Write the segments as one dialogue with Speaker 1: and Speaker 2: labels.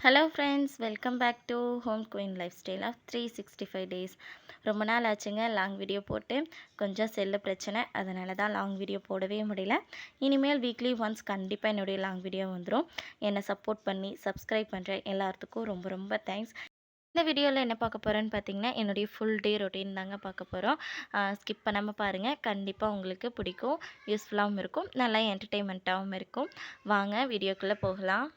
Speaker 1: Hello friends, welcome back to home queen life style of 365 days. ரொம்ப நாள் ஆச்சுங்க long video போட்டு. கொஞ்சம் செல்லு பிரச்சனை, அதனால தான் லாங் வீடியோ போடவே முடியல. இனிமேல் வீக்லி ஒன்ஸ் கண்டிப்பாக என்னுடைய லாங் வீடியோ வந்துடும். என்னை சப்போர்ட் பண்ணி சப்ஸ்கிரைப் பண்ணுற எல்லாத்துக்கும் ரொம்ப ரொம்ப தேங்க்ஸ். இந்த வீடியோவில் என்ன பார்க்க போகிறோன்னு பார்த்தீங்கன்னா, என்னுடைய ஃபுல் டே ரொட்டீன் தாங்க பார்க்க போகிறோம். ஸ்கிப் பண்ணாமல் பாருங்கள், கண்டிப்பாக உங்களுக்கு பிடிக்கும், யூஸ்ஃபுல்லாகவும் இருக்கும், நல்லா என்டர்டெயின்மெண்ட்டாகவும் இருக்கும். வாங்க வீடியோக்குள்ளே போகலாம்.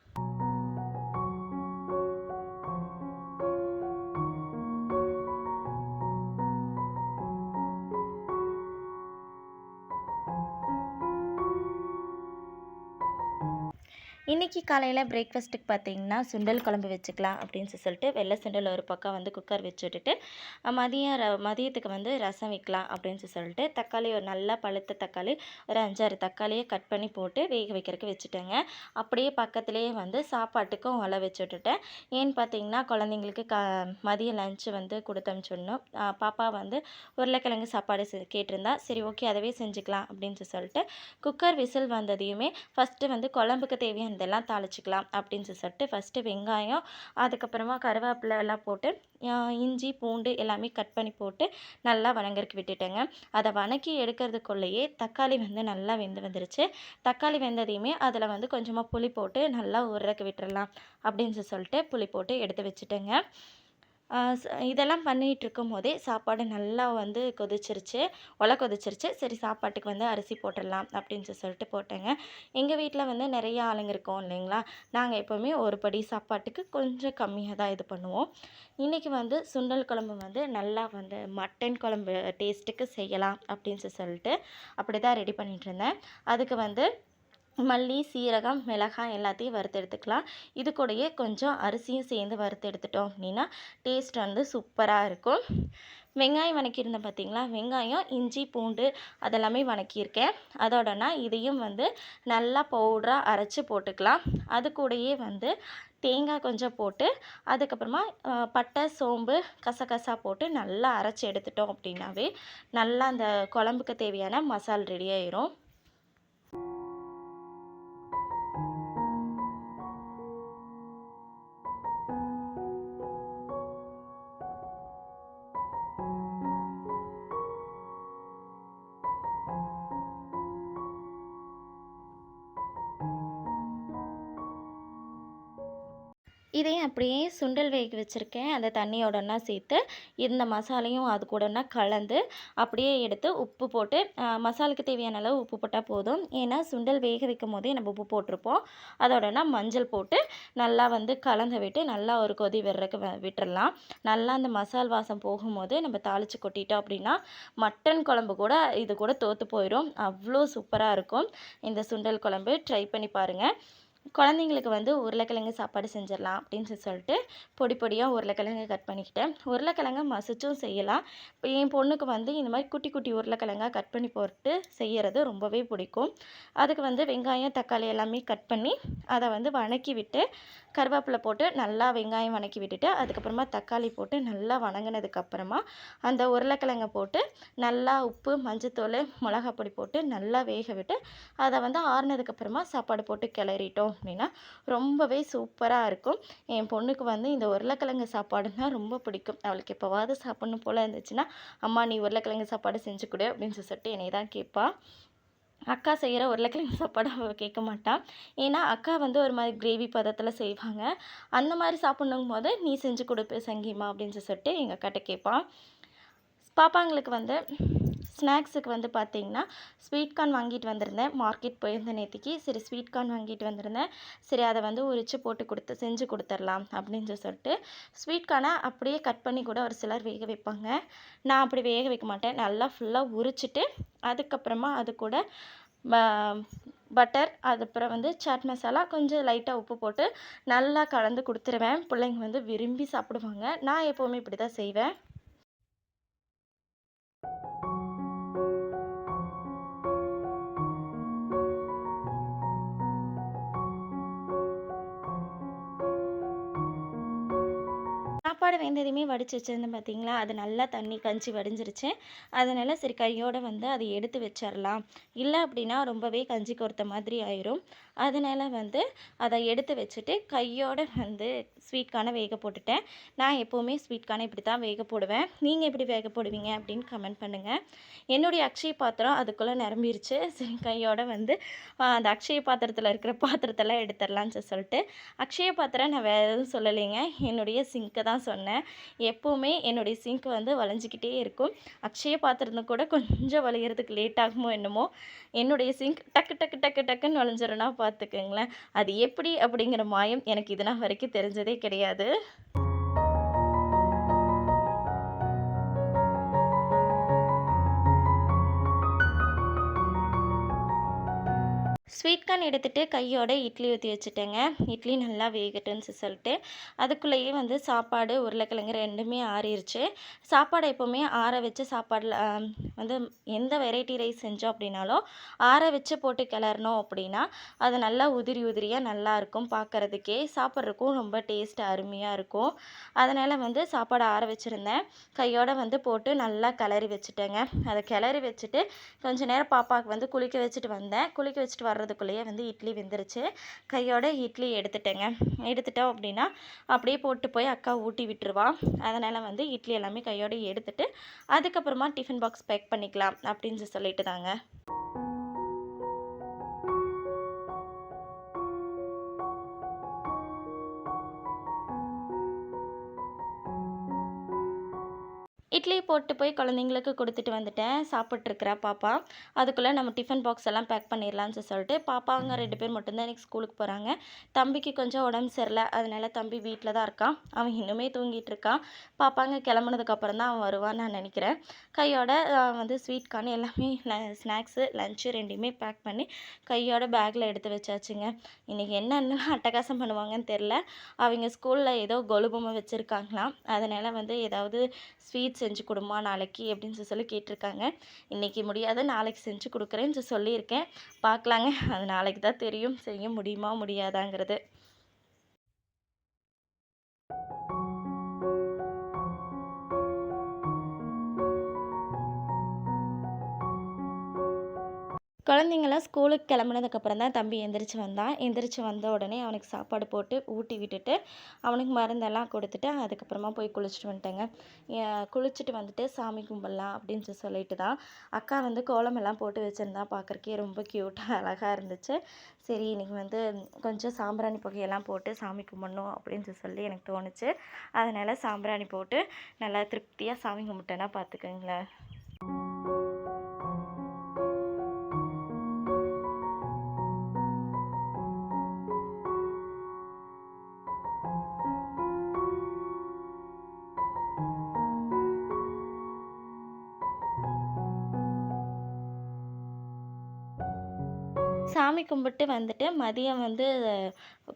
Speaker 1: இன்றைக்கி காலையில் பிரேக்ஃபாஸ்ட்டுக்கு பார்த்தீங்கன்னா சுண்டல் குழம்பு வச்சுக்கலாம் அப்படின்னு சொல்லிட்டு வெள்ளை சுண்டல் ஒரு பக்கம் வந்து குக்கர் வச்சு விட்டுட்டு மதியத்துக்கு வந்து ரசம் வைக்கலாம் அப்படின்னு சொல்லிட்டு தக்காளி ஒரு நல்லா பழுத்த தக்காளி ஒரு 5-6 தக்காளியை கட் பண்ணி போட்டு வேக வைக்கிறதுக்கு வச்சுட்டேங்க. அப்படியே பக்கத்துலேயே வந்து சாப்பாட்டுக்கும் ஒலை வச்சு விட்டுட்டேன். ஏன்னு பார்த்தீங்கன்னா குழந்தைங்களுக்கு மதியம் லஞ்சு வந்து கொடுத்து அனுப்பிச்சிடணும். பாப்பா வந்து உருளைக்கிழங்கு சாப்பாடு கேட்டிருந்தா, சரி ஓகே அதவே செஞ்சுக்கலாம் அப்படின்னு சொல்லிட்டு குக்கர் விசில் வந்ததையுமே ஃபஸ்ட்டு வந்து குழம்புக்கு தேவையான இதெல்லாம் தாளிச்சிக்கலாம் அப்படின்னு சொல்லிட்டு ஃபஸ்ட்டு வெங்காயம், அதுக்கப்புறமா கருவேப்பிலை எல்லாம் போட்டு இஞ்சி பூண்டு எல்லாமே கட் பண்ணி போட்டு நல்லா வணங்கறதுக்கு விட்டுட்டேங்க. அதை வணக்கி எடுக்கிறதுக்குள்ளேயே தக்காளி வந்து நல்லா வந்துருச்சு. தக்காளி வெந்ததையுமே அதில் வந்து கொஞ்சமாக புளி போட்டு நல்லா ஊறுறதுக்கு விட்டுறலாம் அப்படின்னு சொல்லிட்டு புளி போட்டு எடுத்து வச்சுட்டேங்க. இதெல்லாம் பண்ணிகிட்ருக்கும் போதே சாப்பாடு நல்லா வந்து கொதிச்சிருச்சு. சரி சாப்பாட்டுக்கு வந்து அரிசி போட்டுடலாம் அப்படின்னு சொல்லிட்டு போட்டேங்க. எங்கள் வீட்டில் வந்து நிறைய ஆளுங்க இருக்கோம் இல்லைங்களா, நாங்கள் எப்போவுமே ஒரு படி சாப்பாட்டுக்கு கொஞ்சம் கம்மியாக தான் இது பண்ணுவோம். இன்றைக்கி வந்து சுண்டல் குழம்பு வந்து நல்லா வந்து மட்டன் குழம்பு டேஸ்ட்டுக்கு செய்யலாம் அப்படின்னு சொல்லிட்டு அப்படி தான் ரெடி பண்ணிகிட்ருந்தேன். அதுக்கு வந்து மல்லி, சீரகம், மிளகாய் எல்லாத்தையும் வறுத்து எடுத்துக்கலாம். இது கூடயே கொஞ்சம் அரிசியும் சேர்ந்து வறுத்து எடுத்துட்டோம் அப்படின்னா டேஸ்ட் வந்து சூப்பராக இருக்கும். வெங்காயம் வணக்கியிருந்தேன் பார்த்தீங்களா, வெங்காயம், இஞ்சி பூண்டு அதெல்லாமே வணக்கியிருக்கேன். அதோடனா இதையும் வந்து நல்லா பவுடராக அரைச்சி போட்டுக்கலாம். அது கூடயே வந்து தேங்காய் கொஞ்சம் போட்டு அதுக்கப்புறமா பட்டை, சோம்பு, கசகசா போட்டு நல்லா அரைச்சி எடுத்துட்டோம் அப்படின்னாவே நல்லா அந்த குழம்புக்கு தேவையான மசால் ரெடி ஆயிரும். இதையும் அப்படியே சுண்டல் வேக வச்சுருக்கேன் அந்த தண்ணியோடனா சேர்த்து இந்த மசாலையும் அது கூடனா கலந்து அப்படியே எடுத்து உப்பு போட்டு மசாலுக்கு தேவையான அளவு உப்பு போட்டால் போதும். ஏன்னா சுண்டல் வேக வைக்கும் போதே நம்ம உப்பு போட்டிருப்போம். அதோடனா மஞ்சள் போட்டு நல்லா வந்து கலந்து விட்டு நல்லா ஒரு கொதி வர்றதுக்கு விட்டுறலாம். நல்லா அந்த மசால் வாசம் போகும்போது நம்ம தாளித்து கொட்டிட்டோம் அப்படின்னா மட்டன் குழம்பு கூட இது கூட தோற்று போயிடும். அவ்வளோ சூப்பராக இருக்கும் இந்த சுண்டல் குழம்பு. ட்ரை பண்ணி பாருங்கள். குழந்தைங்களுக்கு வந்து உருளைக்கிழங்கு சாப்பாடு செஞ்சிடலாம் அப்படின்னு சொல்லிட்டு பொடி பொடியாக உருளைக்கிழங்கு கட் பண்ணிக்கிட்டேன். உருளைக்கிழங்க மசிச்சும் செய்யலாம். இப்போ என் பொண்ணுக்கு வந்து இந்த மாதிரி குட்டி குட்டி உருளைக்கிழங்காக கட் பண்ணி போட்டு செய்கிறது ரொம்பவே பிடிக்கும். அதுக்கு வந்து வெங்காயம், தக்காளி எல்லாமே கட் பண்ணி அதை வந்து வணக்கி விட்டு கருவேப்பிலை போட்டு நல்லா வெங்காயம் வணக்கி விட்டுட்டு அதுக்கப்புறமா தக்காளி போட்டு நல்லா வணங்கினதுக்கப்புறமா அந்த உருளைக்கிழங்கை போட்டு நல்லா உப்பு, மஞ்சத்தூள், மிளகாப்பொடி போட்டு நல்லா வேக விட்டு அதை வந்து ஆறுனதுக்கப்புறமா சாப்பாடு போட்டு கிளறிட்டோம் அப்படின்னா ரொம்பவே சூப்பராக இருக்கும். என் பொண்ணுக்கு வந்து இந்த உருளைக்கிழங்கு சாப்பாடுனா ரொம்ப பிடிக்கும். அவளுக்கு எப்போவாவது சாப்பிட்ணும் போல் இருந்துச்சுன்னா, அம்மா நீ உருளைக்கிழங்கு சாப்பாடு செஞ்சு கொடு அப்படின்னு சொல்லிட்டு என்னை தான் கேட்பா. அக்கா செய்கிற உருளைக்கிழங்கு சாப்பாடு அவள் கேட்க மாட்டாள். ஏன்னா அக்கா வந்து ஒரு மாதிரி கிரேவி பதத்தில் செய்வாங்க. அந்த மாதிரி சாப்பிட்ணும் போது நீ செஞ்சு கொடுப்ப சங்கீமா அப்படின்னு சொல்லிட்டு எங்கள் அக்காட்ட கேட்பான். பாப்பாங்களுக்கு வந்து ஸ்நாக்ஸுக்கு வந்து பார்த்திங்கன்னா ஸ்வீட் கார்ன் வாங்கிட்டு வந்திருந்தேன். மார்க்கெட் போயிருந்தேன் நேற்றுக்கு. சரி ஸ்வீட் கார்ன் வாங்கிட்டு வந்திருந்தேன். சரி அதை வந்து உரித்து போட்டு செஞ்சு கொடுத்துர்லாம் அப்படின்னு சொல்லிட்டு ஸ்வீட் கார்னை அப்படியே கட் பண்ணி கூட ஒரு சிலர் வேக வைப்பாங்க. நான் அப்படி வேக வைக்க மாட்டேன். நல்லா ஃபுல்லாக உரிச்சிட்டு அதுக்கப்புறமா அது கூட பட்டர், அதுக்கப்புறம் வந்து சாட் மசாலா, கொஞ்சம் லைட்டாக உப்பு போட்டு நல்லா கலந்து கொடுத்துருவேன். பிள்ளைங்க வந்து விரும்பி சாப்பிடுவாங்க. நான் எப்போவுமே இப்படி தான் செய்வேன். சாப்பாடு வெந்ததுமே வடித்து வச்சுருந்தேன் பார்த்தீங்களா, அது நல்லா தண்ணி கஞ்சி வடிஞ்சிருச்சு. அதனால் சரி கையோடு வந்து அதை எடுத்து வச்சிடலாம். இல்லை அப்படின்னா ரொம்பவே கஞ்சி கொறுத்த மாதிரி ஆயிரும். அதனால வந்து அதை எடுத்து வச்சுட்டு கையோட வந்து ஸ்வீட் கார்னை வேக போட்டுட்டேன். நான் எப்போவுமே ஸ்வீட் கார்னை இப்படி தான் வேக போடுவேன். நீங்கள் எப்படி வேக போடுவீங்க அப்படின்னு கமெண்ட் பண்ணுங்கள். என்னுடைய அக்ஷய பாத்திரம் அதுக்குள்ளே நிரம்பிருச்சு. சரி கையோட வந்து அந்த அக்ஷய பாத்திரத்தில் இருக்கிற பாத்திரத்தெல்லாம் எடுத்துடலான்னு சொல்லிட்டு அக்ஷய பாத்திரம் நான் வேறு எதுவும் சொல்லலைங்க. என்னுடைய சிங்க்கை தான் சொன்னேன். எப்போவுமே என்னுடைய சிங்க் வந்து வளைஞ்சிக்கிட்டே இருக்கும். அக்ஷய பாத்திரத்தை கூட கொஞ்சம் வளையிறதுக்கு லேட் ஆகுமோ என்னமோ, என்னுடைய சிங்க் டக்கு டக்கு டக்கு டக்குன்னு வளைஞ்சிருன்னா பார்த்துக்கங்களேன். அது எப்படி அப்படிங்கிற மாயம் எனக்கு இது நாள் வரைக்கும் தெரிஞ்சதே கிடையாது. ஸ்வீட் கார்ன் எடுத்துகிட்டு கையோட இட்லி ஊற்றி வச்சுட்டேங்க. இட்லி நல்லா வேகட்டுன்னு சொல்லிட்டு அதுக்குள்ளேயே வந்து சாப்பாடு உருளைக்கிழங்கு ரெண்டுமே ஆறிடுச்சு. சாப்பாடை எப்போவுமே ஆற வச்சு சாப்பாடில் வந்து எந்த வெரைட்டி ரைஸ் செஞ்சோம் அப்படின்னாலும் ஆற வச்சு போட்டு கிளறணும் அப்படின்னா அது நல்லா உதிரி உதிரியாக நல்லாயிருக்கும். பார்க்குறதுக்கே சாப்பிட்றதுக்கும் ரொம்ப டேஸ்ட் அருமையாக இருக்கும். அதனால் வந்து சாப்பாடு ஆற வச்சுருந்தேன். கையோட வந்து போட்டு நல்லா கிளறி வச்சுட்டேங்க. அதை கிளறி வச்சுட்டு கொஞ்சம் நேரம் பாப்பாவுக்கு வந்து குளிக்க வச்சுட்டு வந்தேன். குளிக்க வச்சுட்டு வர்றதுக்குள்ளேயே வந்து இட்லி வெந்துருச்சு. கையோட இட்லி எடுத்துட்டேங்க. எடுத்துட்டோம் அப்படின்னா அப்படியே போட்டு போய் அக்கா ஊட்டி விட்டுருவா. அதனால் வந்து இட்லி எல்லாமே கையோட எடுத்துட்டு அதுக்கப்புறமா டிஃபன் பாக்ஸ் பேக் பண்ணிக்கலாம் அப்படின்னு சொல்லிட்டு தாங்க. இட்லி போட்டு போய் குழந்தைங்களுக்கு கொடுத்துட்டு வந்துட்டேன். சாப்பிட்ருக்குறா பாப்பா. அதுக்குள்ளே நம்ம டிஃபன் பாக்ஸ் எல்லாம் பேக் பண்ணிடலான்னு சொல்லிட்டு பாப்பாங்க 2 பேர் மட்டும்தான் இன்றைக்கி ஸ்கூலுக்கு போகிறாங்க. தம்பிக்கு கொஞ்சம் உடம்பு சரியில்லை. அதனால தம்பி வீட்டில் தான் இருக்கான். அவன் இன்னுமே தூங்கிட்டு இருக்கான். பாப்பாங்க கிளம்புனதுக்கப்புறம் தான் அவன் வருவான்னு நான் நினைக்கிறேன். கையோட வந்து ஸ்வீட் கார்ன் எல்லாமே ஸ்நாக்ஸு லஞ்சு ரெண்டையுமே பேக் பண்ணி கையோட பேக்கில் எடுத்து வச்சாச்சுங்க. இன்றைக்கி என்னென்ன அட்டகாசம் பண்ணுவாங்கன்னு தெரில. அவங்க ஸ்கூலில் ஏதோ கொலு பொம்மை வச்சுருக்காங்களாம். அதனால் வந்து ஏதாவது ஸ்வீட் செஞ்சு கொடுமா நாளைக்கு அப்படின்னு சொல்லி கேட்டிருக்காங்க. இன்றைக்கி முடியாது, நாளைக்கு செஞ்சு கொடுக்குறேன்னு சொல்லியிருக்கேன். பார்க்கலாங்க. அது நாளைக்கு தான் தெரியும் செய்ய முடியுமா முடியாதாங்கிறது. குழந்தைங்களாம் ஸ்கூலுக்கு கிளம்புனதுக்கப்புறம் தான் தம்பி எந்திரிச்சு வந்தான். எந்திரிச்சு வந்த உடனே அவனுக்கு சாப்பாடு போட்டு ஊட்டி விட்டுட்டு அவனுக்கு மருந்தெல்லாம் கொடுத்துட்டு அதுக்கப்புறமா போய் குளிச்சுட்டு வந்துட்டேங்க. குளிச்சுட்டு வந்துட்டு சாமி கும்பிட்லாம் அப்படின்னு சொல்லிட்டு தான் அக்கா வந்து கோலமெல்லாம் போட்டு வச்சுருந்தா. பார்க்குறக்கே ரொம்ப க்யூட்டாக அழகாக இருந்துச்சு. சரி இன்றைக்கி வந்து கொஞ்சம் சாம்பிராணி புகையெல்லாம் போட்டு சாமி கும்பிட்ணும் அப்படின்னு சொல்லி எனக்கு தோணுச்சு. அதனால் சாம்பிராணி போட்டு நல்லா திருப்தியாக சாமி கும்பிட்டேன்னா பார்த்துக்கங்களேன். சாமி கும்பிட்டு வந்துட்டு மதியம் வந்து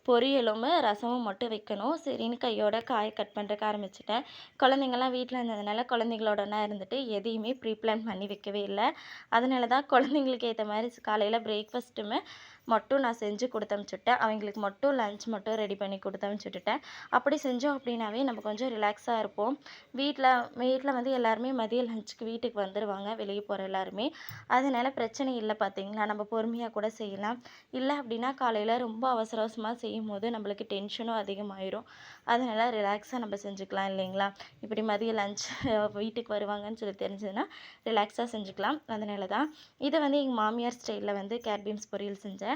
Speaker 1: பொரியலும் ரசமும் மட்டும் வைக்கணும். சரின்னு கையோட காய கட் பண்ணுறக்கு ஆரம்பிச்சிட்டேன். குழந்தைங்கள்லாம் வீட்டில் இருந்ததுனால குழந்தைங்களோடனா இருந்துட்டு எதையுமே ப்ரீ பிளான் பண்ணி வைக்கவே இல்லை. அதனால தான் குழந்தைங்களுக்கு ஏற்ற மாதிரி காலையில் பிரேக்ஃபாஸ்ட்டுமே மட்டும் நான் செஞ்சு கொடுத்து அனுப்பிச்சுட்டேன். அவங்களுக்கு மட்டும் லஞ்ச் மட்டும் ரெடி பண்ணி கொடுத்து அனுப்பிச்சுட்டுட்டேன். அப்படி செஞ்சோம் அப்படின்னாவே நம்ம கொஞ்சம் ரிலாக்ஸாக இருப்போம். வீட்டில் வீட்டில் வந்து எல்லாருமே மதிய லஞ்சுக்கு வீட்டுக்கு வந்துடுவாங்க, வெளியே போகிற எல்லாருமே. அதனால் பிரச்சனை இல்லை பார்த்தீங்களா, நம்ம பொறுமையாக கூட செய்யலாம். இல்லை அப்படின்னா காலையில் ரொம்ப அவசர அவசரமாக செய்யும்போது நம்மளுக்கு டென்ஷனும் அதிகமாயிரும். அதனால் ரிலாக்ஸாக நம்ம செஞ்சுக்கலாம் இல்லைங்களா. இப்படி மதிய லஞ்ச் வீட்டுக்கு வருவாங்கன்னு சொல்லி தெரிஞ்சதுன்னா ரிலாக்ஸாக செஞ்சுக்கலாம். அதனால தான் இதை வந்து எங்கள் மாமியார் ஸ்டைலில் வந்து கேட் பீன்ஸ் பொரியல் செஞ்சேன்.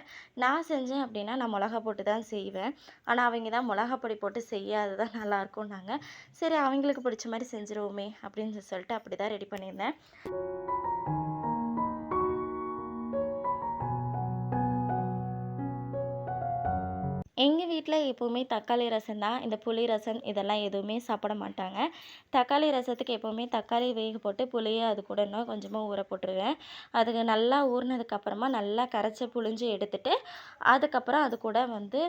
Speaker 1: நான் செஞ்சேன் அப்படின்னா நான் மிளகா போட்டு தான் செய்வேன். ஆனால் அவங்க தான் மிளகா பொடி போட்டு செய்யாது தான் நல்லாயிருக்கும்னாங்க. சரி அவங்களுக்கு பிடிச்ச மாதிரி செஞ்சுருவோமே அப்படின்னு சொல்லிட்டு அப்படி தான் ரெடி பண்ணியிருந்தேன். எங்கள் வீட்டில் எப்போவுமே தக்காளி ரசம் தான். இந்த புளி ரசம் இதெல்லாம் எதுவுமே சாப்பிட மாட்டாங்க. தக்காளி ரசத்துக்கு எப்போவுமே தக்காளி வேக போட்டு புளியை அது கூட இன்னும் கொஞ்சமாக ஊற போட்டுருவேன். அதுக்கு நல்லா ஊறினதுக்கப்புறமா நல்லா கரைச்சி புழிஞ்சு எடுத்துட்டு அதுக்கப்புறம் அது கூட வந்து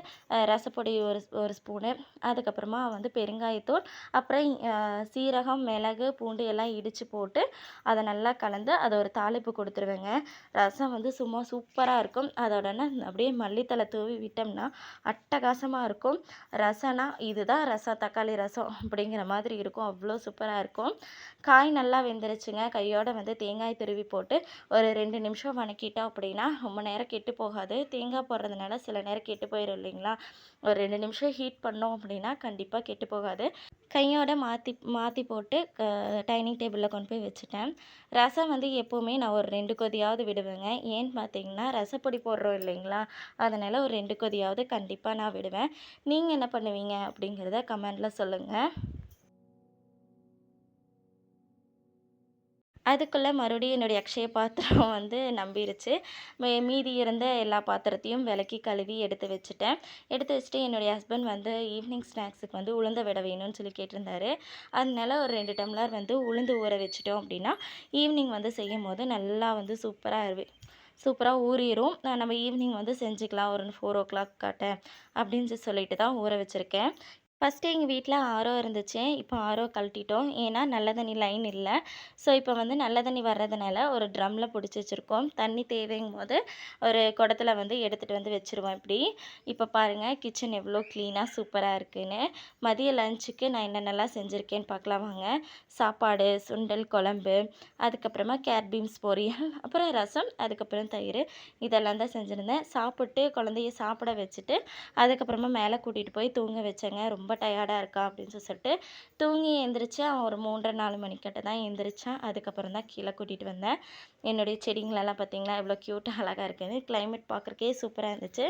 Speaker 1: ரசப்பொடி ஒரு ஒரு ஸ்பூனு, அதுக்கப்புறமா வந்து பெருங்காயத்தூள், அப்புறம் சீரகம், மிளகு, பூண்டு எல்லாம் இடித்து போட்டு அதை நல்லா கலந்து அதை ஒரு தாளிப்பு கொடுத்துருவேங்க. ரசம் வந்து சும்மா சூப்பராக இருக்கும். அதோடனே அப்படியே மல்லித்தழை தூவி விட்டோம்னா அட்டகாசமாக இருக்கும். ரசம்னா இதுதான் ரசம், தக்காளி ரசம் அப்படிங்கிற மாதிரி இருக்கும். அவ்வளோ சூப்பராக இருக்கும். காய் நல்லா வெந்துருச்சுங்க. கையோட வந்து தேங்காய் துருவி போட்டு ஒரு 2 நிமிஷம் வணக்கிட்டோம் அப்படின்னா ரொம்ப நேரம் கெட்டு போகாது. தேங்காய் போடுறதுனால சில நேரம் கெட்டு போயிடும் இல்லைங்களா? ஒரு 2 நிமிஷம் ஹீட் பண்ணோம் அப்படின்னா கண்டிப்பாக கெட்டு போகாது. கையோட மாற்றி மாற்றி போட்டு டைனிங் டேபிளில் கொண்டு போய் வச்சுட்டேன். ரசம் வந்து எப்போவுமே நான் ஒரு 2 கொதியாவது விடுவேங்க. ஏன்னு பார்த்தீங்கன்னா, ரசப்பொடி போடுறோம் இல்லைங்களா? அதனால் ஒரு 2 கொதியாவது கண்டிப்பாக நான் விடுவேன். நீங்கள் என்ன பண்ணுவீங்க அப்படிங்கிறத கமெண்டில் சொல்லுங்கள். அதுக்குள்ளே மறுபடியும் என்னுடைய அக்ஷய பாத்திரம் வந்து நம்பிருச்சு. மீதி இருந்த எல்லா பாத்திரத்தையும் விளக்கி கழுவி எடுத்து வச்சுட்டேன். எடுத்து வச்சுட்டு என்னுடைய ஹஸ்பண்ட் வந்து ஈவினிங் ஸ்நாக்ஸுக்கு வந்து உளுந்த வடை வேணும்னு சொல்லி கேட்டிருந்தாரு. அதனால ஒரு 2 டம்ளர் வந்து உளுந்து ஊற வச்சுட்டோம் அப்படின்னா, ஈவினிங் வந்து செய்யும்போது நல்லா வந்து சூப்பரா ஊறிரும். நம்ம ஈவினிங் வந்து செஞ்சுக்கலாம் ஒரு 4:00 காட்ட அப்படின்னு சொல்லிட்டு தான் ஊற வச்சுருக்கேன். ஃபஸ்ட்டு எங்கள் வீட்டில் ஆரோ இருந்துச்சு. இப்போ ஆரோ கழட்டிட்டோம். ஏன்னா, நல்ல தண்ணி லைன் இல்ல. ஸோ, இப்போ வந்து நல்ல தண்ணி வர்றதுனால ஒரு ட்ரம்மில் புடிச்சு வச்சுருக்கோம். தண்ணி தேவைங்கும்போது ஒரு குடத்துல வந்து எடுத்துகிட்டு வந்து வச்சுருவோம் இப்படி. இப்போ பாருங்கள் கிச்சன் எவ்வளோ க்ளீனாக சூப்பராக இருக்குன்னு. மதிய லஞ்சுக்கு நான் என்னென்னலாம் செஞ்சுருக்கேன்னு பார்க்கலாம் வாங்க. சாப்பாடு, சுண்டல் குழம்பு, அதுக்கப்புறமா கேரட் பீன்ஸ் பொரியல், அப்புறம் ரசம், அதுக்கப்புறம் தயிர். இதெல்லாம் தான் செஞ்சுருந்தேன். சாப்பிட்டு குழந்தைய சாப்பிட வச்சுட்டு, அதுக்கப்புறமா மேலே கூட்டிகிட்டு போய் தூங்க வச்சேங்க. ரொம்ப டயர்டாக இருக்கா அப்படின்னு சொல்லிட்டு தூங்கி எழுந்திரிச்சு அவன் ஒரு 3:30 4 மணிக்கிட்ட தான் எழுந்திரிச்சான். அதுக்கப்புறம் தான் கீழே கூட்டிகிட்டு வந்தேன். என்னுடைய செடிங்களெல்லாம் பார்த்தீங்களா எவ்வளோ க்யூட்டாக அழகாக இருக்குது. கிளைமேட் பார்க்குறக்கே சூப்பராக இருந்துச்சு.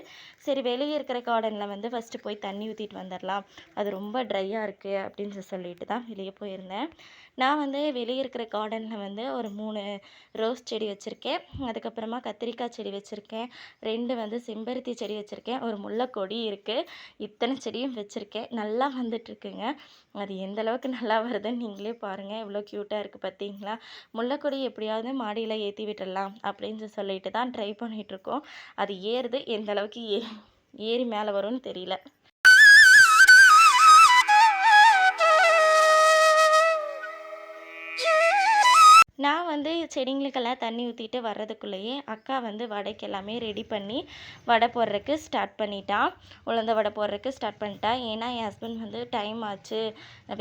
Speaker 1: சரி வெளியே இருக்கிற கார்டனில் வந்து ஃபஸ்ட்டு போய் தண்ணி ஊற்றிட்டு வந்துடலாம், அது ரொம்ப ட்ரையாக இருக்குது அப்படின்னு சொல்லிட்டு தான் வெளியே போயிருந்தேன். நான் வந்து வெளியே இருக்கிற கார்டனில் வந்து ஒரு 3 ரோஸ் செடி வச்சுருக்கேன். அதுக்கப்புறமா கத்திரிக்காய் செடி வச்சுருக்கேன். 2 வந்து செம்பருத்தி செடி வச்சுருக்கேன். ஒரு முல்லைக்கொடி இருக்குது. இத்தனை செடியும் வச்சுருக்கேன். நல்லா வந்துட்டுருக்குங்க. அது எந்த அளவுக்கு நல்லா வருதுன்னு நீங்களே பாருங்கள். எவ்வளோ க்யூட்டாக இருக்குது பார்த்தீங்களா? முல்லைக்கொடி எப்படியாவது மாடியில் ஏற்றி விட்டுடலாம் அப்படின்னு சொல்லிட்டு தான் ட்ரை பண்ணிகிட்ருக்கோம். அது ஏறுது. எந்த அளவுக்கு ஏறி மேலே வரும்னு தெரியல. நான் வந்து செடிங்களுக்கெல்லாம் தண்ணி ஊற்றிட்டு வர்றதுக்குள்ளேயே அக்கா வந்து வடைக்கு எல்லாமே ரெடி பண்ணி வடை போடுறதுக்கு ஸ்டார்ட் பண்ணிட்டா. உளுந்த வடை போடுறதுக்கு ஸ்டார்ட் பண்ணிட்டா. ஏன்னா என் ஹஸ்பண்ட் வந்து டைம் ஆச்சு,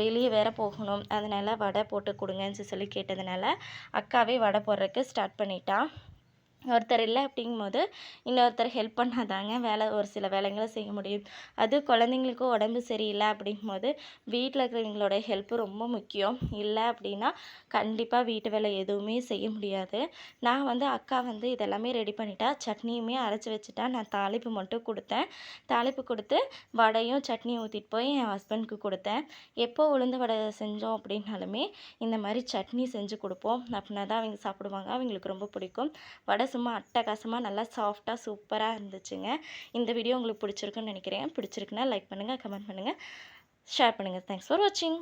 Speaker 1: வெளியே வேற போகணும், அதனால வடை போட்டு கொடுங்கன்னு சொல்லி கேட்டதுனால அக்காவே வடை போடுறதுக்கு ஸ்டார்ட் பண்ணிட்டா. ஒருத்தர் இல்லை அப்படிங்கும்போது இன்னொருத்தர் ஹெல்ப் பண்ணாதாங்க ஒரு சில வேலைங்களை செய்ய முடியும். அது குழந்தைங்களுக்கும் உடம்பு சரியில்லை அப்படிங்கும்போது வீட்டில் இருக்கிறவங்களோட ஹெல்ப்பு ரொம்ப முக்கியம். இல்லை அப்படின்னா கண்டிப்பாக வீட்டு வேலை எதுவுமே செய்ய முடியாது. நான் வந்து அக்கா வந்து இதெல்லாமே ரெடி பண்ணிட்டா. சட்னியுமே அரைச்சி வச்சுட்டா. நான் தாளிப்பு மட்டும் கொடுத்தேன். தாளிப்பு கொடுத்து வடையும் சட்னியும் ஊற்றிட்டு போய் என் ஹஸ்பண்டுக்கு கொடுத்தேன். எப்போ உளுந்து வடை செஞ்சோம் அப்படின்னாலுமே இந்த மாதிரி சட்னி செஞ்சு கொடுப்போம். அப்படின்னா தான் அவங்க சாப்பிடுவாங்க. அவங்களுக்கு ரொம்ப பிடிக்கும். வடை சும்மா அட்டகாசமாக நல்லா சாஃப்டாக சூப்பராக இருந்துச்சுங்க. இந்த வீடியோ உங்களுக்கு பிடிச்சிருக்குன்னு நினைக்கிறேன். பிடிச்சிருக்குன்னா லைக் பண்ணுங்கள், கமெண்ட் பண்ணுங்கள், ஷேர் பண்ணுங்கள். தேங்க்ஸ் ஃபார் வாட்சிங்.